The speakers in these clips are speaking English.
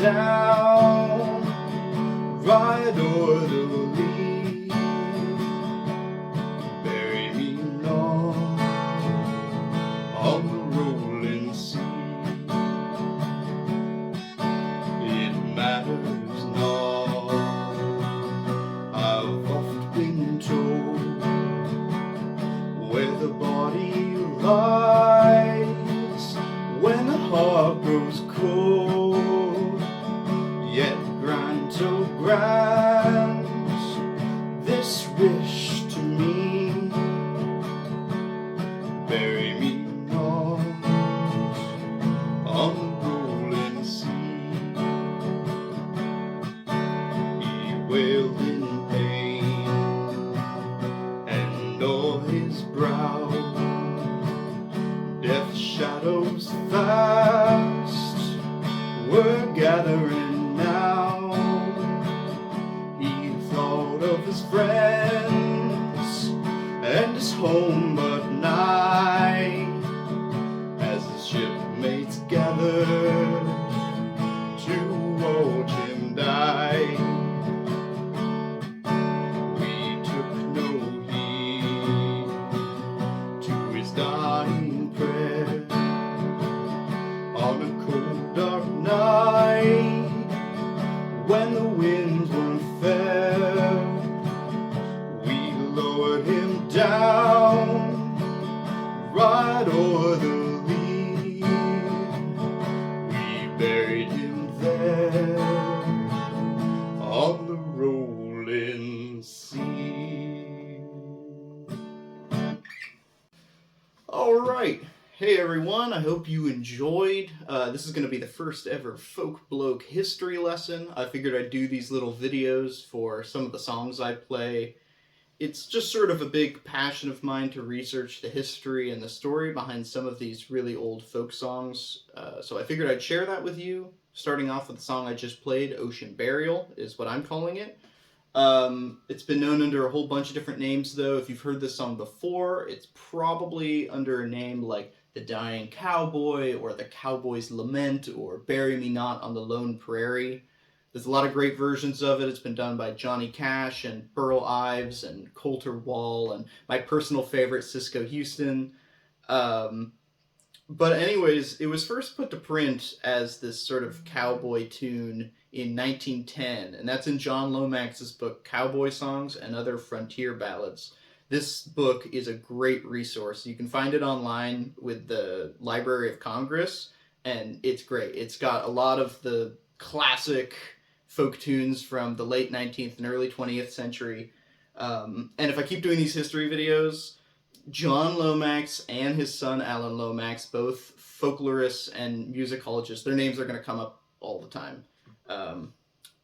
down right o'er the lea. Bury me not on the rolling sea. It matters not, I've oft been told, where the body lies when the heart grows cold. Yet grant, oh grant this wish to me, bury me not on the rolling sea. He wailed in pain, and o'er his brow death shadows fast were gathering now. He thought of his friends and his home but nigh, as his shipmates gathered to watch him die. We took no heed to his dying prayer on a cold dark night when the winds weren't fair. We lowered him down right o'er the lea. We buried him there on the rolling sea. All right. Hey everyone, I hope you enjoyed. This is going to be the first ever Folk Bloke history lesson. I figured I'd do these little videos for some of the songs I play. It's just sort of a big passion of mine to research the history and the story behind some of these really old folk songs. So I figured I'd share that with you. Starting off with the song I just played, Ocean Burial, is what I'm calling it. It's been known under a whole bunch of different names though. If you've heard this song before, it's probably under a name like The Dying Cowboy, or The Cowboy's Lament, or Bury Me Not on the Lone Prairie. There's a lot of great versions of it. It's been done by Johnny Cash and Burl Ives and Colter Wall and my personal favorite, Cisco Houston. But anyways, it was first put to print as this sort of cowboy tune in 1910, and that's in John Lomax's book Cowboy Songs and Other Frontier Ballads. This book is a great resource. You can find it online with the Library of Congress, and it's great. It's got a lot of the classic folk tunes from the late 19th and early 20th century. And if I keep doing these history videos, John Lomax and his son Alan Lomax, both folklorists and musicologists, their names are going to come up all the time.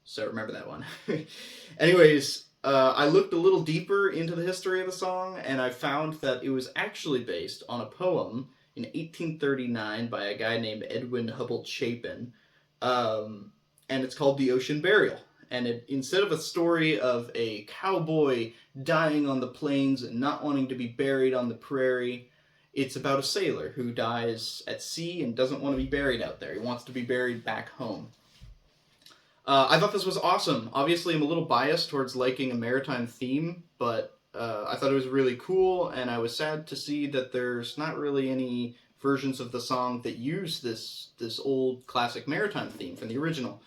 So remember that one. Anyways, I looked a little deeper into the history of the song, and I found that it was actually based on a poem in 1839 by a guy named Edwin Hubble Chapin, and it's called The Ocean Burial. And instead of a story of a cowboy dying on the plains and not wanting to be buried on the prairie, it's about a sailor who dies at sea and doesn't want to be buried out there. He wants to be buried back home. I thought this was awesome. Obviously, I'm a little biased towards liking a maritime theme, but I thought it was really cool, and I was sad to see that there's not really any versions of the song that use this old classic maritime theme from the original.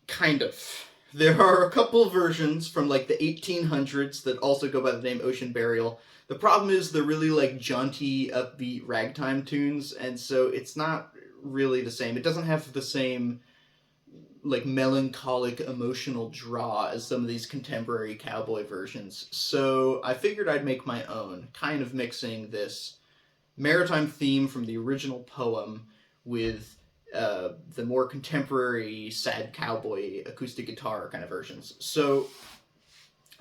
Kind of. There are a couple versions from like the 1800s that also go by the name Ocean Burial. The problem is they're really like jaunty, upbeat ragtime tunes, and so it's not really the same. It doesn't have the same like melancholic emotional draw as some of these contemporary cowboy versions. So I figured I'd make my own, kind of mixing this maritime theme from the original poem with the more contemporary sad cowboy acoustic guitar kind of versions. So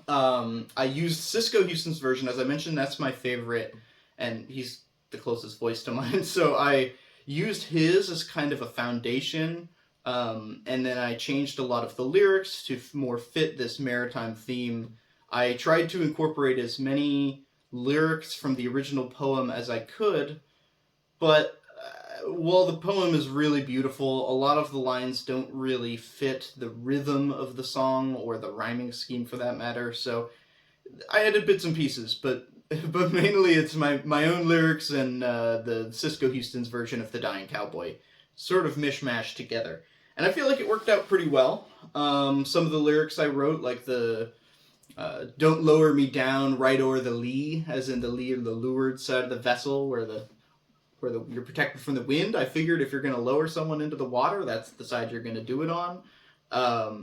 I used Cisco Houston's version. As I mentioned, that's my favorite, and he's the closest voice to mine. So I used his as kind of a foundation, and then I changed a lot of the lyrics to more fit this maritime theme. I tried to incorporate as many lyrics from the original poem as I could, but Well, the poem is really beautiful. A lot of the lines don't really fit the rhythm of the song or the rhyming scheme for that matter, so I added bits and pieces, but mainly it's my own lyrics and the Cisco Houston's version of The Dying Cowboy, sort of mishmashed together. And I feel like it worked out pretty well. Some of the lyrics I wrote, like the "Don't lower me down right o'er the lee," as in the lee or the leeward side of the vessel, where you're protected from the wind. I figured if you're going to lower someone into the water, that's the side you're going to do it on.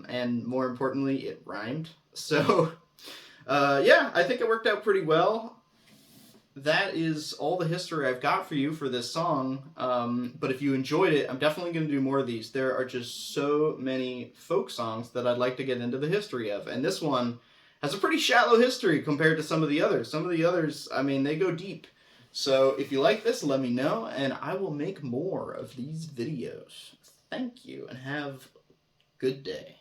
And more importantly, it rhymed. So, yeah, I think it worked out pretty well. That is all the history I've got for you for this song. But if you enjoyed it, I'm definitely going to do more of these. There are just so many folk songs that I'd like to get into the history of. And this one has a pretty shallow history compared to some of the others. Some of the others, I mean, they go deep. So if you like this, let me know, and I will make more of these videos. Thank you, and have a good day.